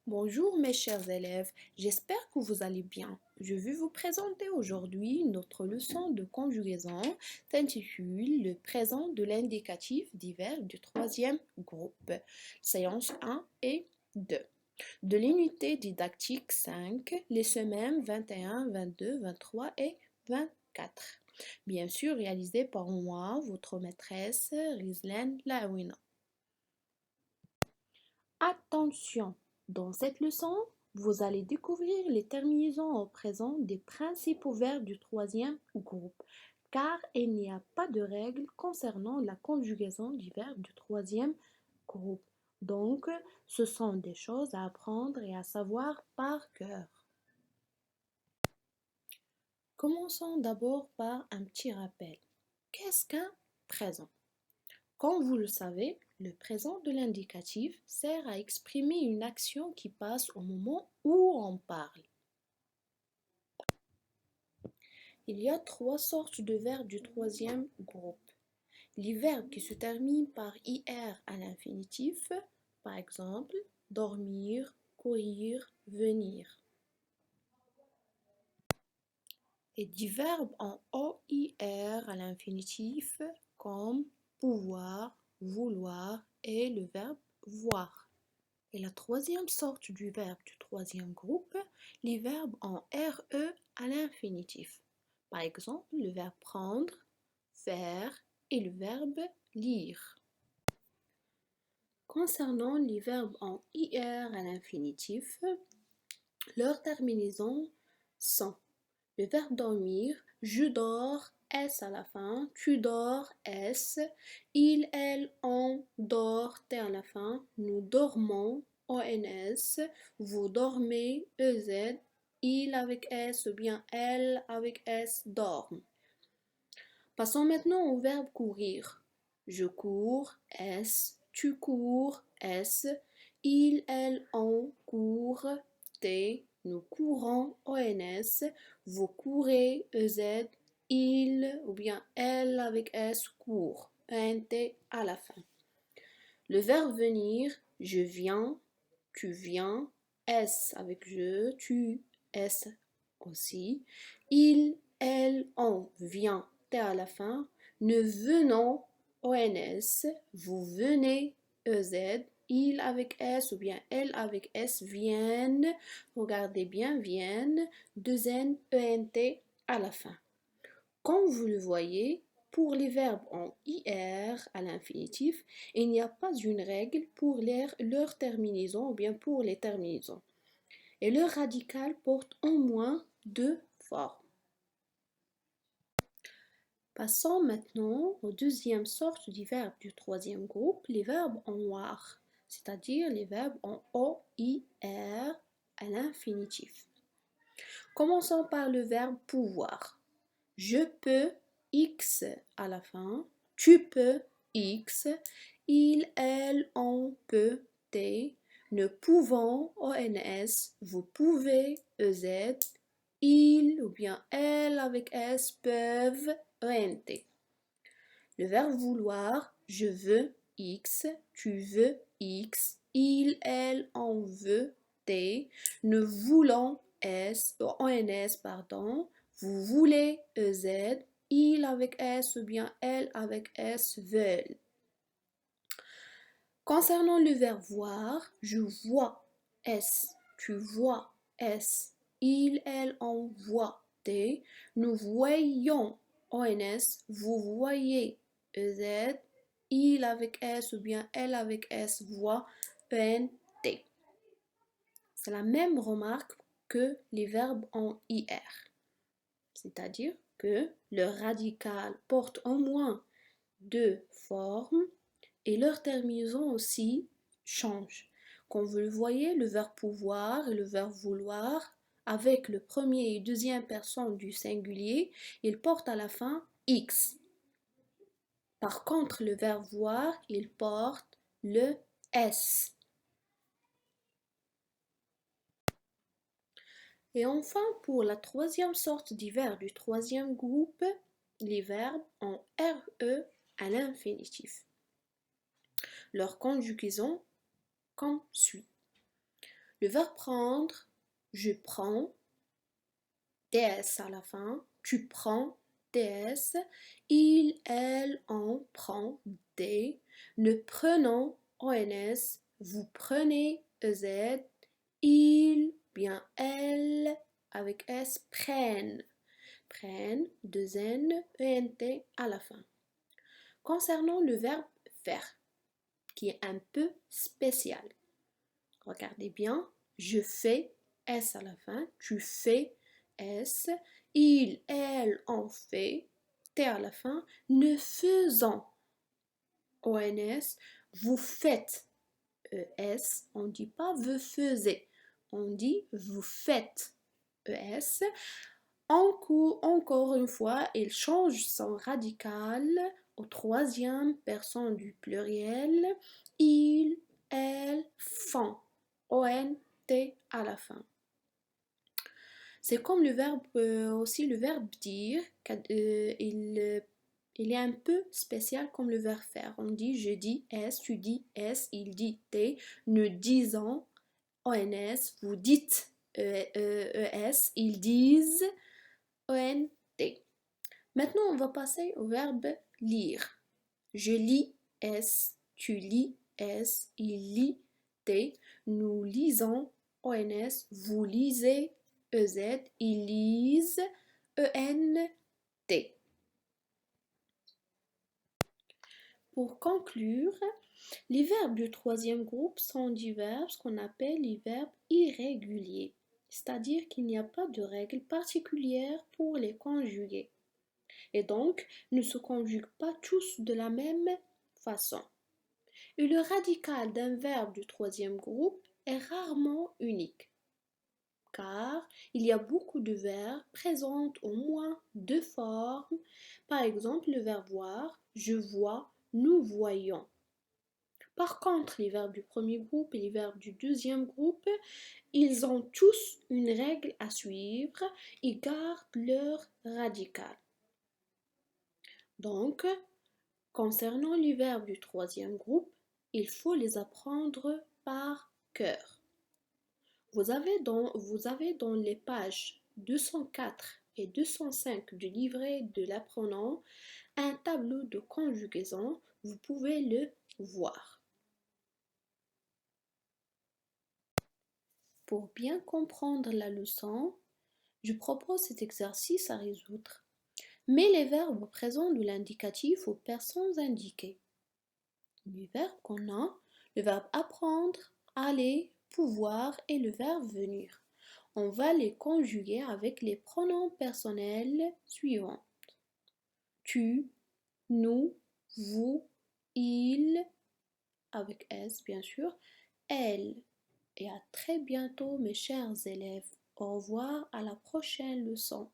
Bonjour mes chers élèves, j'espère que vous allez bien. Je vais vous présenter aujourd'hui notre leçon de conjugaison s'intitule Le présent de l'indicatif divers du troisième groupe, séance 1 et 2. De l'unité didactique 5, les semaines 21, 22, 23 et 24. Bien sûr réalisé par moi, votre maîtresse Rizlan Lawina. Attention! Dans cette leçon, vous allez découvrir les terminaisons au présent des principaux verbes du troisième groupe, car il n'y a pas de règle concernant la conjugaison du verbe du troisième groupe. Donc, ce sont des choses à apprendre et à savoir par cœur. Commençons d'abord par un petit rappel. Qu'est-ce qu'un présent? Comme vous le savez, le présent de l'indicatif sert à exprimer une action qui passe au moment où on parle. Il y a trois sortes de verbes du troisième groupe. Les verbes qui se terminent par IR à l'infinitif, par exemple, dormir, courir, venir. Et des verbes en OIR à l'infinitif, comme pouvoir, vouloir et le verbe voir. Et la troisième sorte du verbe du troisième groupe, les verbes en RE à l'infinitif. Par exemple, le verbe prendre, faire et le verbe lire. Concernant les verbes en IR à l'infinitif, leurs terminaisons sont le verbe dormir, je dors, S à la fin, tu dors, S, il, elle, on dort, T à la fin, nous dormons, ONS, vous dormez, EZ, il avec S ou bien elle avec S dorment. Passons maintenant au verbe courir. Je cours, S, tu cours, S, il, elle, on court, T, nous courons, ONS, vous courez, EZ, il ou bien elle avec S court, ENT à la fin. Le verbe venir, je viens, tu viens, S avec je, tu, S aussi, il, elle, on vient, T à la fin, nous venons, ONS, vous venez, EZ, il avec S ou bien elle avec S viennent, regardez bien, viennent, deux N, ENT à la fin. Comme vous le voyez, pour les verbes en IR à l'infinitif, il n'y a pas une règle pour leur terminaison ou bien pour les terminaisons. Et leur radical porte au moins deux formes. Passons maintenant aux deuxième sorte du verbe du troisième groupe, les verbes en OIR, c'est-à-dire les verbes en OIR à l'infinitif. Commençons par le verbe pouvoir. Je peux, X à la fin, tu peux, X, il, elle, on peut, T, nous pouvons, ONS, vous pouvez, EZ, il ou bien elle avec S peuvent, ENT. Le verbe vouloir, je veux, X, tu veux, X, il, elle, on veut, T, nous voulons, S, ONS, pardon, vous voulez, EZ, il avec S ou bien elle avec S veulent. Concernant le verbe voir, je vois, S, tu vois, S, il, elle, on voit, T, nous voyons, ONS, vous voyez, EZ, il avec S ou bien elle avec S voit, ENT. C'est la même remarque que les verbes en IR. C'est-à-dire que le radical porte au moins deux formes et leur terminaison aussi change. Comme vous le voyez, le verbe pouvoir et le verbe vouloir, avec le premier et deuxième personne du singulier, ils portent à la fin X. Par contre, le verbe voir, il porte le S. Et enfin, pour la troisième sorte des verbes du troisième groupe, les verbes en RE à l'infinitif. Leur conjugaison comme suit. Le verbe prendre, je prends, ds à la fin, tu prends, ds, il, elle, on prend, des, ne prenons, ons, vous prenez, ez, il, bien elle, avec s, prennent, prennent, deux n, ent à la fin. Concernant le verbe faire, qui est un peu spécial. Regardez bien, je fais, S à la fin, tu fais, S, il, elle, on fait, T à la fin, ne faisons, ONS, vous faites, ES, on ne dit pas vous faisiez, on dit vous faites, ES. Encore une fois, il change son radical au troisième personne du pluriel. Ils, elles, font. O-N-T à la fin. C'est comme le verbe, aussi le verbe dire. Il est un peu spécial comme le verbe faire. On dit je dis S, tu dis S, il dit T. Nous disons ONS, vous dites ES, ils disent O-N-T. Maintenant, on va passer au verbe lire. Je lis S, tu lis S, il lit T. Nous lisons ONS, vous lisez EZ, ils lisent ENT. Pour conclure, les verbes du troisième groupe sont des verbes qu'on appelle les verbes irréguliers, c'est-à-dire qu'il n'y a pas de règle particulière pour les conjuguer. Et donc ne se conjuguent pas tous de la même façon. Et le radical d'un verbe du troisième groupe est rarement unique, car il y a beaucoup de verbes présentent au moins deux formes. Par exemple, le verbe voir, je vois, nous voyons. Par contre, les verbes du premier groupe et les verbes du deuxième groupe, ils ont tous une règle à suivre et gardent leur radical. Donc, concernant les verbes du troisième groupe, il faut les apprendre par cœur. Vous avez dans les pages 204 et 205 du livret de l'apprenant un tableau de conjugaison, vous pouvez le voir. Pour bien comprendre la leçon, je propose cet exercice à résoudre. Mets les verbes au présent de l'indicatif aux personnes indiquées. Les verbes qu'on a, le verbe apprendre, aller, pouvoir et le verbe venir. On va les conjuguer avec les pronoms personnels suivants. Tu, nous, vous, il, avec S bien sûr, elle. Et à très bientôt mes chers élèves. Au revoir, à la prochaine leçon.